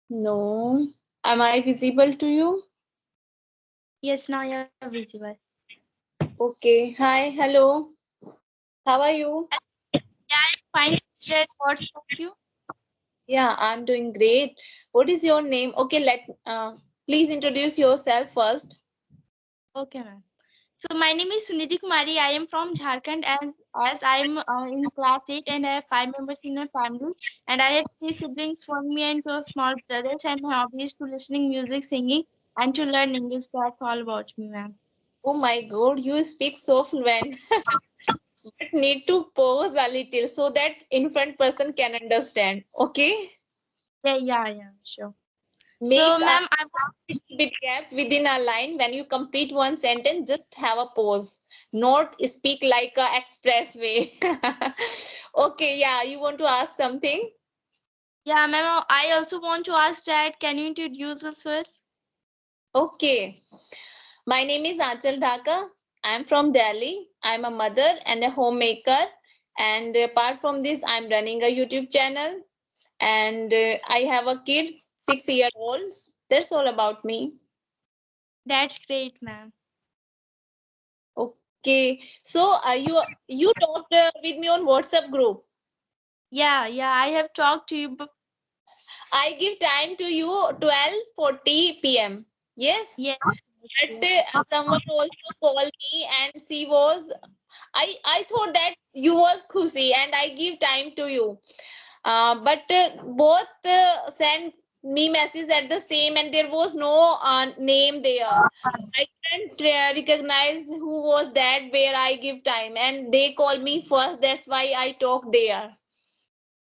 No. Am I visible to you? Yes, now you're visible. Okay. Hi. Hello. How are you? Yeah, I'm fine, sister. What's up you? Yeah, I'm doing great. What is your name? Okay, please introduce yourself first. Okay, ma'am. So my name is Sunidhi Kumari. I am from Jharkhand as I'm in class 8 and I have 5 members in my family and I have 3 siblings from me and 2 small brothers and my hobby is to listening music, singing and to learn English. That's all about me, ma'am. Oh my God, you speak so fluent. But need to pause a little so that in front person can understand. Okay? Yeah, sure. So, Make a ma'am, I little bit gap within a line. When you complete one sentence, just have a pause. Not speak like a expressway. Okay, yeah, you want to ask something? yeah, ma'am, I also want to ask that can you introduce yourself? Okay. My name is Achal Dhaka. I'm from Delhi. I'm a mother and a homemaker. And apart from this, I'm running a YouTube channel. And I have a kid, 6 year old. That's all about me. That's great, ma'am. Okay. So you talked with me on WhatsApp group. Yeah, I have talked to you. I give time to you 12:40 p.m. Yes. Yes, But yes. someone also called me and she was I thought that you was Khushi and I give time to you. But both sent me messages at the same and there was no name there. I can't recognize who was that where I give time and they call me first. That's why I talk there.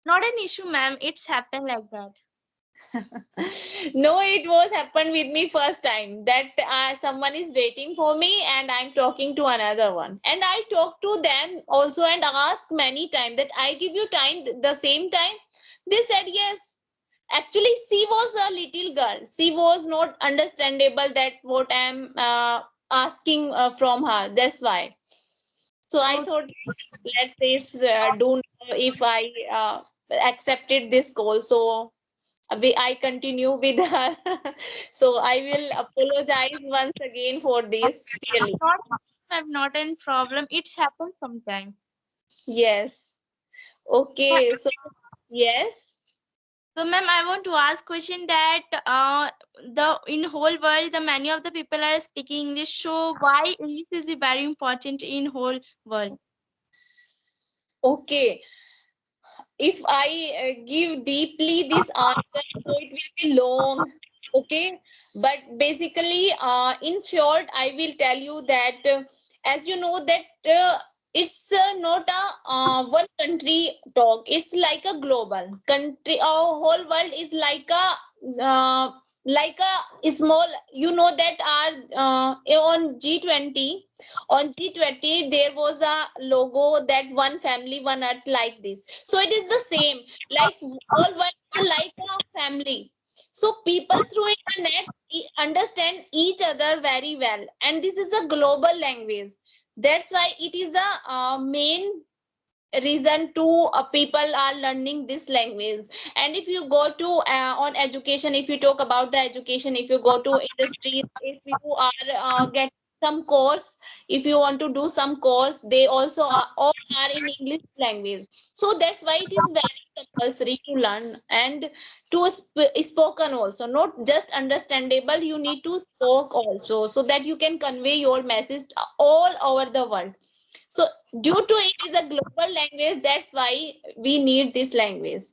Not an issue, ma'am. It's happened like that. No, it was happened with me first time that someone is waiting for me and I'm talking to another one. And I talk to them also and ask many times that I give you time the same time. They said yes. Actually, she was a little girl. She was not understandable that what I'm asking from her. That's why. So I Okay. thought let's say do know if I accepted this call. So I continue with her. So I will apologize once again for this. Really. Not, ma'am, not any problem. It's happened sometime. Yes. Okay. So yes. So, ma'am, I want to ask question that the in whole world, the many of the people are speaking English. So, why English is very important in whole world? Okay. If I give deeply this answer, so it will be long. Okay. But basically, in short, I will tell you that as you know that it's not a one country talk. It's like a global country. Our whole world is like a small. You know that our on G20 on G20 there was a logo that one family one earth like this, so it is the same like all world is like a family. So people through internet understand each other very well and this is a global language. That's why it is a main reason to people are learning this language. And if you go to on education, if you talk about the education, if you go to industry, if you are get some course, if you want to do some course, they also are all are in English language. So that's why it is very compulsory to learn and to spoken also, not just understandable, you need to spoke also so that you can convey your message all over the world. So due to it is a global language, that's why we need this language.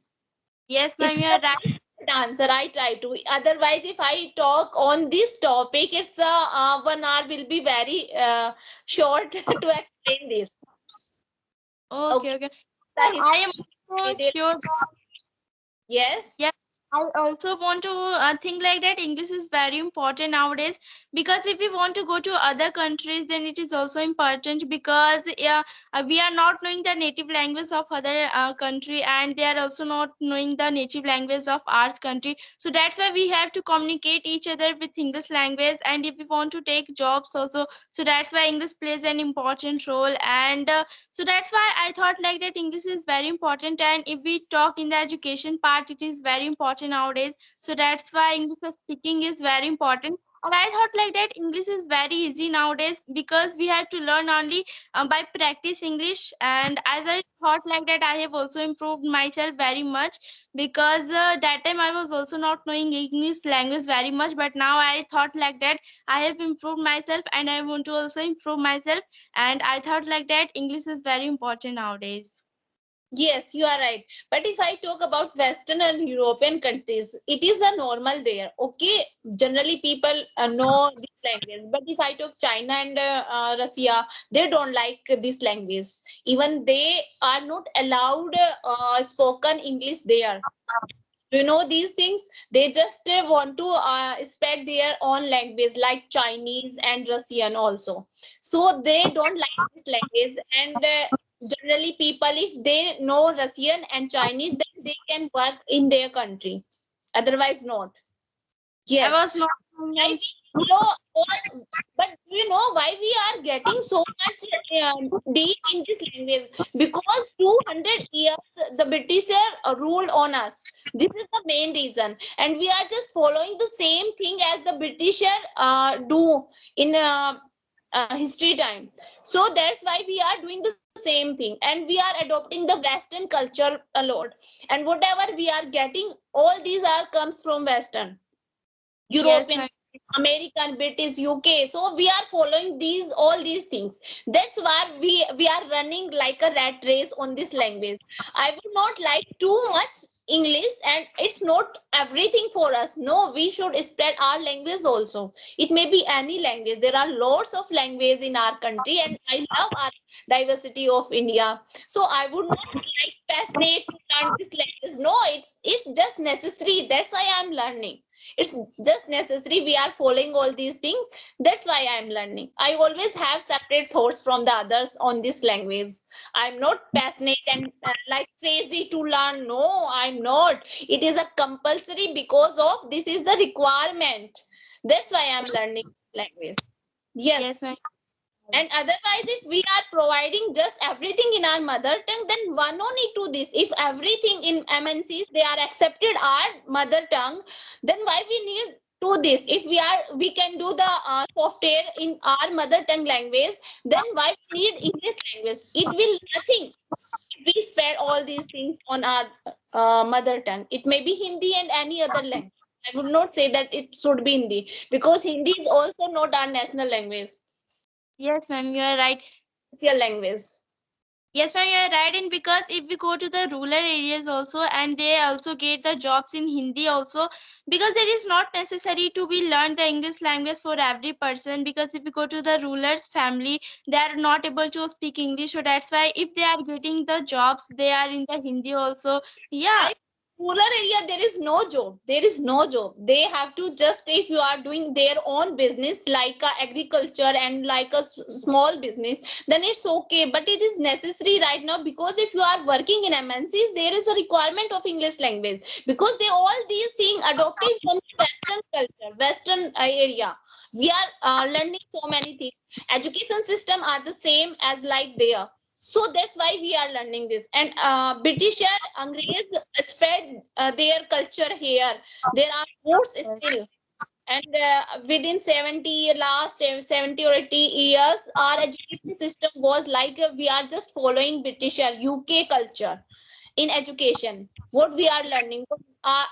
Yes, ma'am, It's you a are right. good answer. I try to. Otherwise, if I talk on this topic, it's 1 hour will be very short to explain this. Okay, Okay, okay. the Ma'am, I history am also detail. sure that Yes. yeah, I also want to think like that English is very important nowadays because if we want to go to other countries, then it is also important because yeah, we are not knowing the native language of other country and they are also not knowing the native language of our country. So that's why we have to communicate each other with English language. And if we want to take jobs also, so that's why English plays an important role. And so that's why I thought like that English is very important. And if we talk in the education part, it is very important important nowadays. So that's why English speaking is very important. And I thought like that English is very easy nowadays because we have to learn only by practice English. And as I thought like that, I have also improved myself very much because that time I was also not knowing English language very much. But now I thought like that I have improved myself and I want to also improve myself. And I thought like that English is very important nowadays. Yes, you are right. But if I talk about Western and European countries, it is a normal there. Okay, generally people know this language. But if I talk China and Russia, they don't like this language. Even they are not allowed spoken English there. You know these things? They just want to speak their own language, like Chinese and Russian also. So they don't like this language. And generally, people, if they know Russian and Chinese, then they can work in their country. Otherwise, not. I Yes. was not Why knowing. we follow all, but do you know why we are getting so much deep in this language? Because 200 years the British ruled on us. This is the main reason, and we are just following the same thing as the British do in history time. So that's why we are doing the same thing, and we are adopting the Western culture a lot. And whatever we are getting, all these are comes from Western. Yes, European, ma'am. American, British, UK. So we are following these all these things. That's why we are running like a rat race on this language. I would not like too much English, and it's not everything for us. No, we should spread our language also. It may be any language. There are lots of language in our country, and I love our diversity of India. So I would not like passionate to learn this language. No, it's just necessary. That's why I'm learning. It's just necessary. We are following all these things. That's why I'm learning. I always have separate thoughts from the others on this language. I'm not passionate and like crazy to learn. No, I'm not. It is a compulsory because of this is the requirement. That's why I'm learning language. Yes, Yes. ma'am. And otherwise, if we are providing just everything in our mother tongue, then one no need to this. If everything in MNCs they are accepted our mother tongue, then why we need to this? If we can do the software in our mother tongue language, then why we need English language? It will nothing. If we spread all these things on our mother tongue. It may be Hindi and any other language. I would not say that it should be Hindi because Hindi is also not our national language. Yes, ma'am, you are right. It's your language. Yes, ma'am, you are right. And because if we go to the rural areas also, and they also get the jobs in Hindi also, because it is not necessary to be learn the English language for every person. Because if we go to the rulers family, they are not able to speak English, so that's why if they are getting the jobs, they are in the Hindi also. Yeah. I rural area there is no job. There is no job. They have to just if you are doing their own business like agriculture and like a small business, then it's okay. But it is necessary right now because if you are working in MNCs, there is a requirement of English language because they all these things adopted from the Western culture, Western area. We are learning so many things. Education system are the same as like there. So that's why we are learning this. And British Angrez spread their culture here. There are roots still. And within 70 or 80 years, our education system was like we are just following British or UK culture in education. What we are learning, what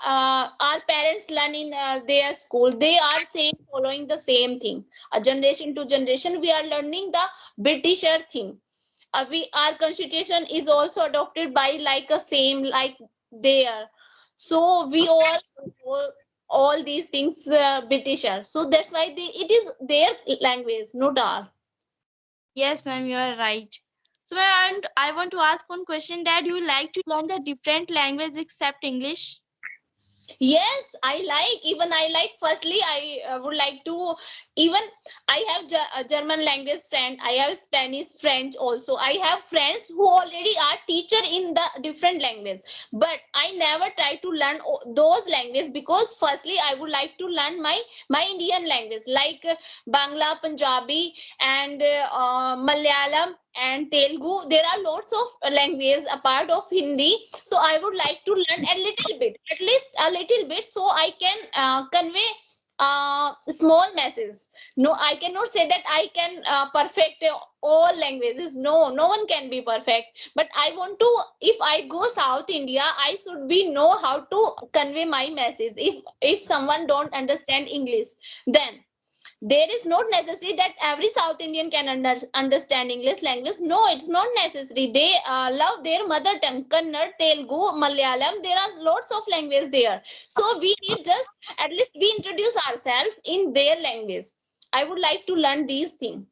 our parents learn in their school, they are same following the same thing. A generation to generation, we are learning the Britisher thing. We our constitution is also adopted by like a same like there. So we all these things Britisher. So that's why it is their language, not our. Yes, ma'am, you are right. So, ma'am, and I want to ask one question that you like to learn the different language except English. Yes, I like. Even I like. Firstly, I would like to. Even I have a German language friend. I have Spanish, French also. I have friends who already are teacher in the different language. But I never try to learn those languages because firstly, I would like to learn my Indian language like Bangla, Punjabi, and Malayalam and Telugu. There are lots of languages apart of Hindi. So I would like to learn a little bit, at least a little bit, so I can convey small message. No, I cannot say that I can perfect all languages. No, no one can be perfect, but I want to, if I go South India, I should be know how to convey my message. If someone don't understand English, then there is not necessary that every South Indian can understand English language. No, it's not necessary. They love their mother tongue, Kannada, Telugu, Malayalam. There are lots of language there. So we need just, at least we introduce ourselves in their language. I would like to learn these things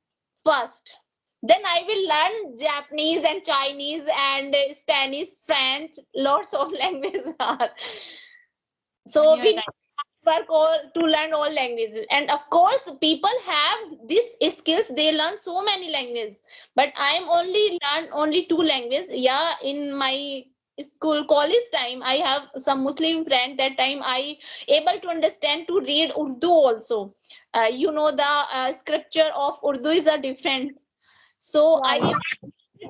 first. Then I will learn Japanese and Chinese and Spanish, French. Lots of languages are. So You're we right. work all to learn all languages, and of course people have this skills, they learn so many languages, but I am only learn only two languages. Yeah, in my school college time I have some Muslim friend, that time I able to understand to read Urdu also. The scripture of Urdu is a different, so I Yeah, am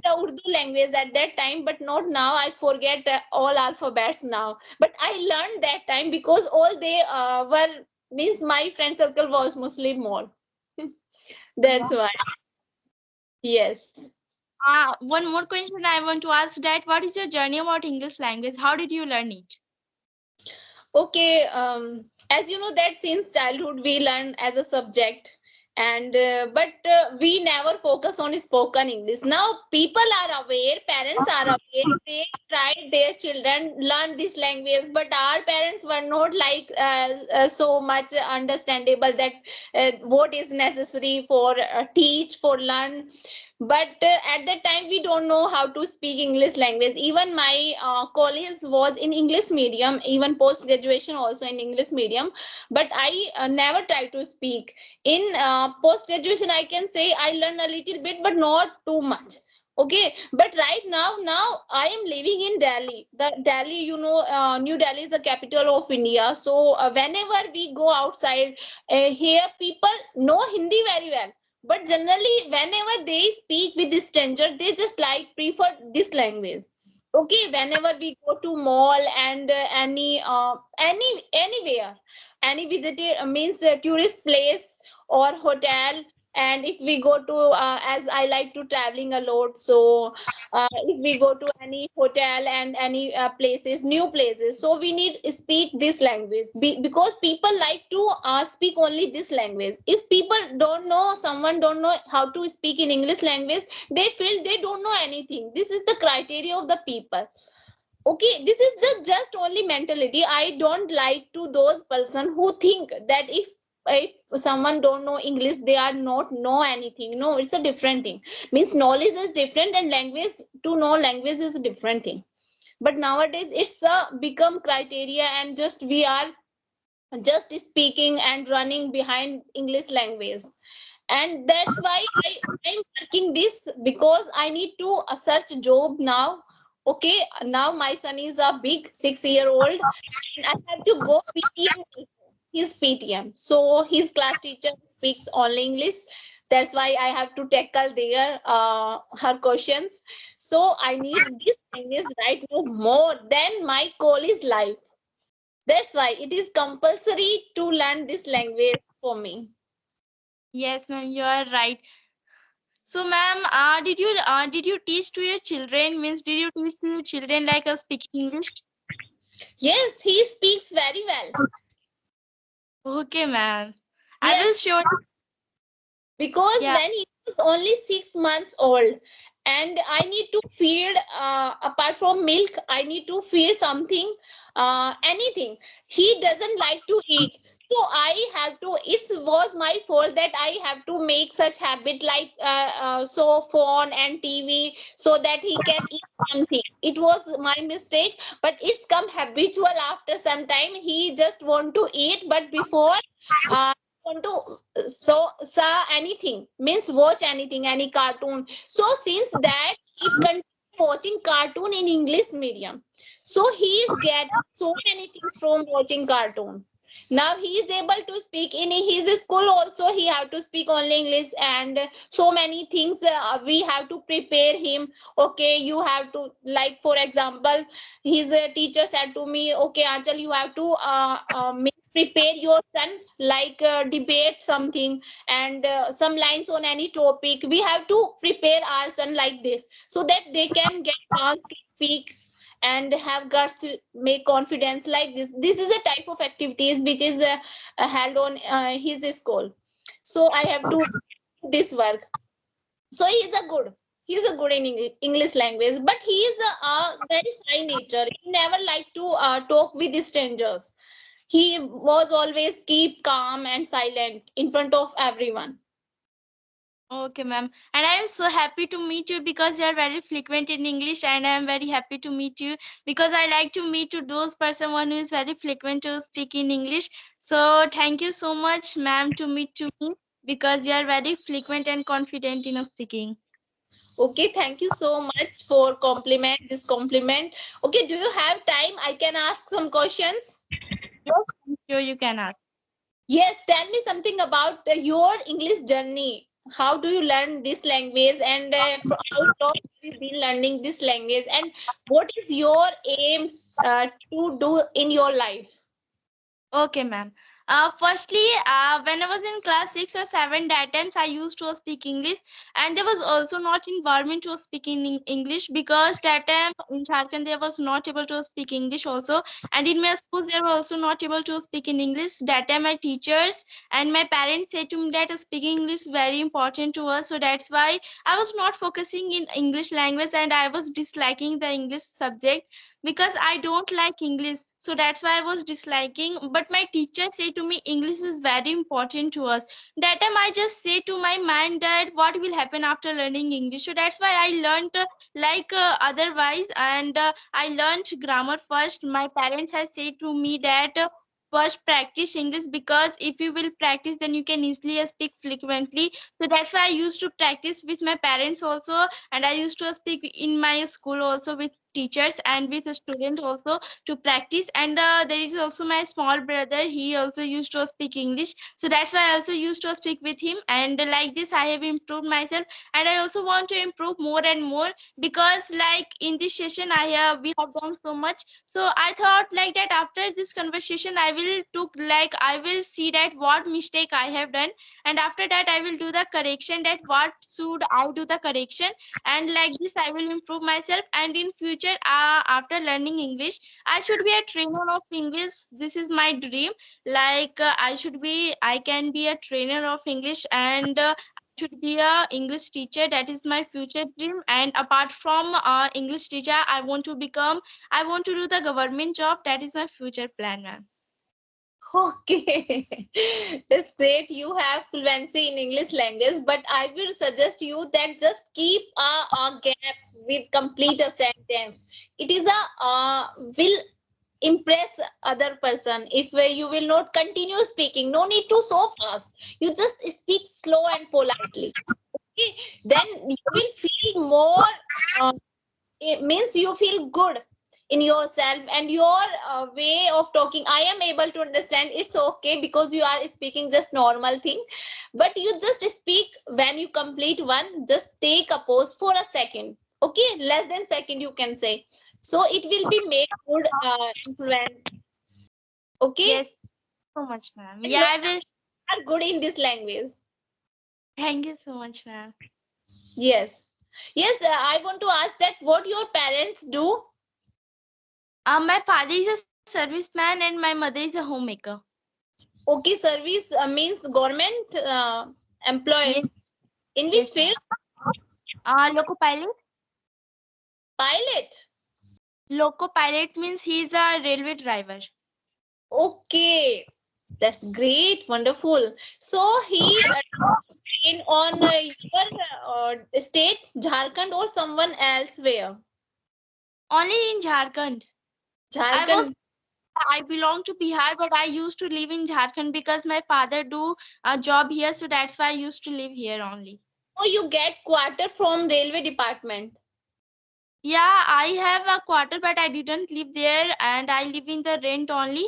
the Urdu language at that time, but not now. I forget all alphabets now. But I learned that time because all they were, means my friend circle was Muslim more. yeah. That's why. Yes. One more question I want to ask, that what is your journey about English language? How did you learn it? Okay. As you know that since childhood we learn as a subject, and but we never focus on spoken English. Now people are aware, parents are aware, they tried their children learn this language, but our parents were not like so much understandable that what is necessary for teach, for learn. But at that time we don't know how to speak English language. Even my college was in English medium, even post graduation also in English medium, but I never tried to speak. In post graduation I can say I learned a little bit, but not too much. Okay, but right now I am living in Delhi. The Delhi, New Delhi is the capital of India. So whenever we go outside, here people know Hindi very well, but generally whenever they speak with the stranger, they just like prefer this language. Okay, whenever we go to mall and anywhere, any visitor means tourist place or hotel, and if we go to as I like to traveling a lot, so if we go to any hotel and any places, new places, so we need speak this language. Because people like to speak only this language. If people don't know, someone don't know how to speak in English language, they feel they don't know anything. This is the criteria of the people. Okay, this is the just only mentality. I don't like to those person who think that if someone don't know English, they are not know anything. No, it's a different thing. Means knowledge is different, and language, to know language is a different thing. But nowadays it's a become criteria, and just we are just speaking and running behind English language. And that's why I'm working this, because I need to search job now. Okay, now my son is a big 6-year-old, and I have to go PTM. His PTM, so his class teacher speaks only English. That's why I have to tackle their her questions. So I need this English right now more than my college life. That's why it is compulsory to learn this language for me. Yes, ma'am, you are right. So, ma'am, did you teach to your children? Means, did you teach to your children like speaking English? Yes, he speaks very well. Okay, ma'am. I Yes, will show. because Yeah. when he was only 6 months old, and I need to feed, apart from milk, I need to feed something, anything. He doesn't like to eat. So I have to, it was my fault that I have to make such habit like so phone and TV, so that he can eat something. It was my mistake, but it's come habitual after some time. He just want to eat, but before want to saw anything, means watch anything, any cartoon. So since that he continued watching cartoon in English medium, so he is getting so many things from watching cartoon. Now he is able to speak in his school also. He have to speak only English, and so many things we have to prepare him. Okay, you have to, like for example, his teacher said to me, okay Anchal, you have to prepare your son, like debate something, and some lines on any topic. We have to prepare our son like this, so that they can get chance to speak and have guts to make confidence like this is a type of activities which is held on his school. So I have to do this work. So he's a good in English language, but he is a very shy nature. He never like to talk with strangers. He was always keep calm and silent in front of everyone. Okay, ma'am. And I am so happy to meet you because you are very fluent in English, and I am very happy to meet you because I like to meet to those person one who is very fluent to speak in English. So thank you so much, ma'am, to meet to me because you are very fluent and confident in speaking. Okay, thank you so much for this compliment. Okay, do you have time? I can ask some questions. Yes, I'm sure you can ask. Yes, tell me something about your English journey. How do you learn this language, and how long have you been learning this language, and what is your aim to do in your life? Okay, ma'am. Firstly, when I was in class 6 or 7, that times I used to speak English, and there was also not environment to speak in English because that time in Jharkhand there was not able to speak English also, and in my schools they were also not able to speak in English. That time my teachers and my parents said to me that speaking English is very important to us, so that's why I was not focusing in English language and I was disliking the English subject because I don't like English. So that's why I was disliking. But my teacher said to me, English is very important to us. That time I just say to my mind that what will happen after learning English. So that's why I learned otherwise, and I learned grammar first. My parents have said to me that. First practice English because if you will practice then you can easily speak fluently. So that's why I used to practice with my parents also, and I used to speak in my school also with teachers and with a student also to practice. And there is also my small brother, he also used to speak English, so that's why I also used to speak with him. And like this I have improved myself, and I also want to improve more and more because like in this session we have done so much. So I thought like that after this conversation I will see that what mistake I have done, and after that I will do the correction that what should I do the correction, and like this I will improve myself. And in future after learning English I should be a trainer of English. This is my dream. I can be a trainer of English, and I should be a English teacher. That is my future dream. And apart from English teacher I want to do the government job. That is my future plan, ma'am. Okay, that's great. You have fluency in English language, but I will suggest you that just keep a gap with complete a sentence. It is a will impress other person. If you will not continue speaking, no need to so fast. You just speak slow and politely. Okay, then you will feel more. It means you feel good in yourself and your way of talking. I am able to understand. It's okay because you are speaking just normal thing, but you just speak when you complete one. Just take a pause for a second. Okay, less than second you can say. So it will be make good influence. Okay, Yes, so much, ma'am. and Yeah, many I will. are good in this language. Thank you so much, ma'am. Yes, yes. I want to ask that what your parents do. My father is a serviceman and my mother is a homemaker. Okay, service means government employee. Yes, In which yes, field? ma'am. Loco pilot. Pilot. Loco pilot means he is a railway driver. Okay, that's great, wonderful. So he in on your state, Jharkhand, or someone elsewhere? Only in Jharkhand. I was Jharkhand. I belong to Bihar, but I used to live in Jharkhand because my father do a job here, so that's why I used to live here only. So you get quarter from railway department. Yeah, I have a quarter, but I didn't live there, and I live in the rent only.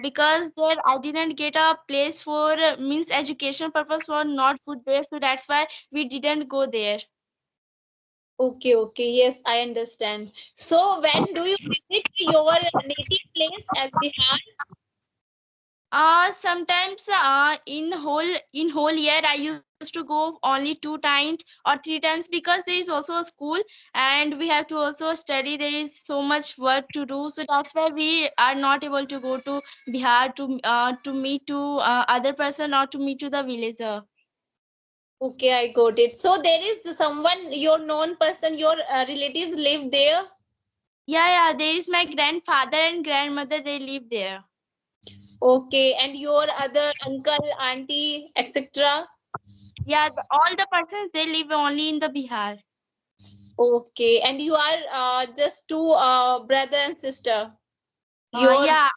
because there I didn't get a place for means education purpose was not good there, so that's why we didn't go there. Okay, okay. Yes, I understand. So when do you visit your native place as Bihar? Sometimes in whole year I used to go only 2 times or 3 times because there is also a school and we have to also study. There is so much work to do, so that's why we are not able to go to Bihar to meet to other person or to meet to the villager. Okay, I got it. So there is someone, your known person, your relatives live there? Yeah, there is my grandfather and grandmother. They live there. Okay, and your other uncle, auntie, etc. Yeah, all the persons they live only in the Bihar. Okay, and you are just two brother and sister. Uh, Your yeah,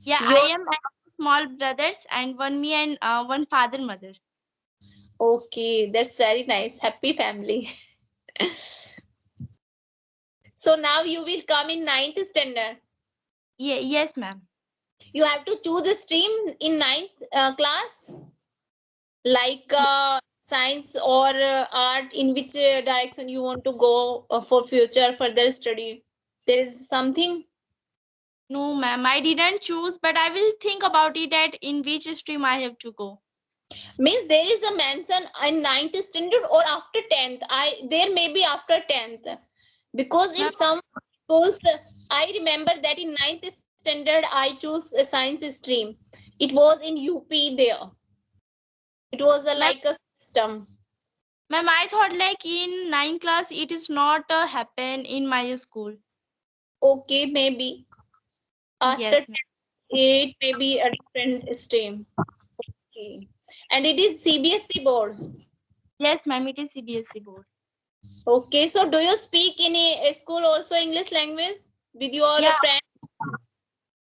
yeah. I your am and small brothers and one me and one father mother. okay, that's very nice. Happy family. So now you will come in ninth standard. Yeah, yes, ma'am. You have to choose a stream in ninth class, like science or art. In which direction you want to go for future further study? There is something. No, ma'am. I didn't choose, but I will think about it that in which stream I have to go. Means there is a mention in ninth standard or after 10th. I there may be after 10th, because Ma'am, in some schools I remember that in ninth standard I choose a science stream. It was in UP there. It was ma'am, like a system. ma'am, I thought like in 9th class it is not happen in my school. Okay, maybe after Yes, ma'am. 10th, it may be a different stream. Okay, and it is CBSE board. Yes, ma'am. It is CBSE board. Okay, so do you speak in a school also English language with your Yeah. friends?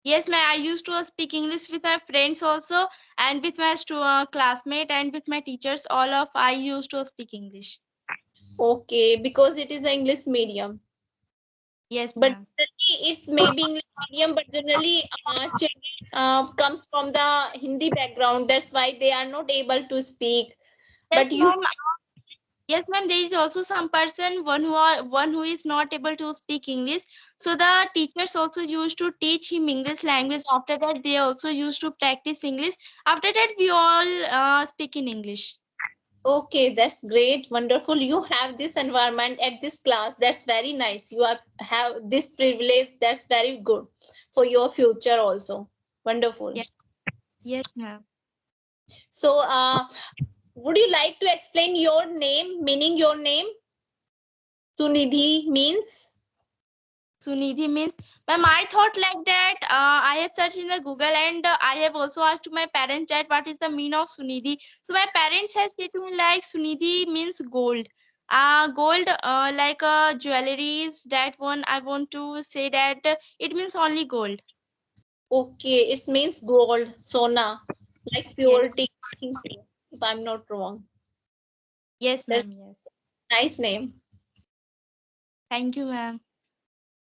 Yes, ma'am. I used to speak English with my friends also, and with my classmate and with my teachers. All of I used to speak English. Okay, because it is an English medium. Yes, But ma'am. generally it's maybe English medium, but generally children comes from the Hindi background. That's why they are not able to speak. Yes, But you, ma'am. Yes, ma'am. There is also some person one who is not able to speak English. So the teachers also used to teach him English language. After that, they also used to practice English. After that, we all speak in English. okay, that's great, wonderful. You have this environment at this class. That's very nice. You are have this privilege. That's very good for your future also. Wonderful. Yes, yes, ma'am. So, would you like to explain your name, meaning your name? Sunidhi means. Sunidhi means, ma'am, I thought like that. I have searched in the Google and I have also asked my parents that what is the meaning of Sunidhi. So my parents has said to me like Sunidhi means gold. Gold, like jewelries. That one I want to say that it means only gold. Okay, it means gold, sona, like Yes, purity, I think so, if I'm not wrong. yes, That's ma'am. Yes. nice name. Thank you, ma'am.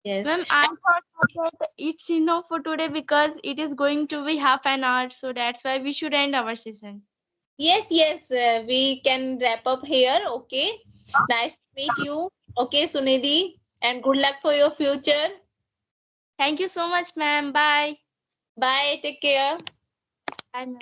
Yes. Ma'am, I thought that it's enough for today because it is going to be half an hour, so that's why we should end our session. Yes, yes, we can wrap up here. Okay. Nice to meet you. Okay, Sunidhi, and good luck for your future. Thank you so much, ma'am. Bye. Bye. Take care. Bye, ma'am.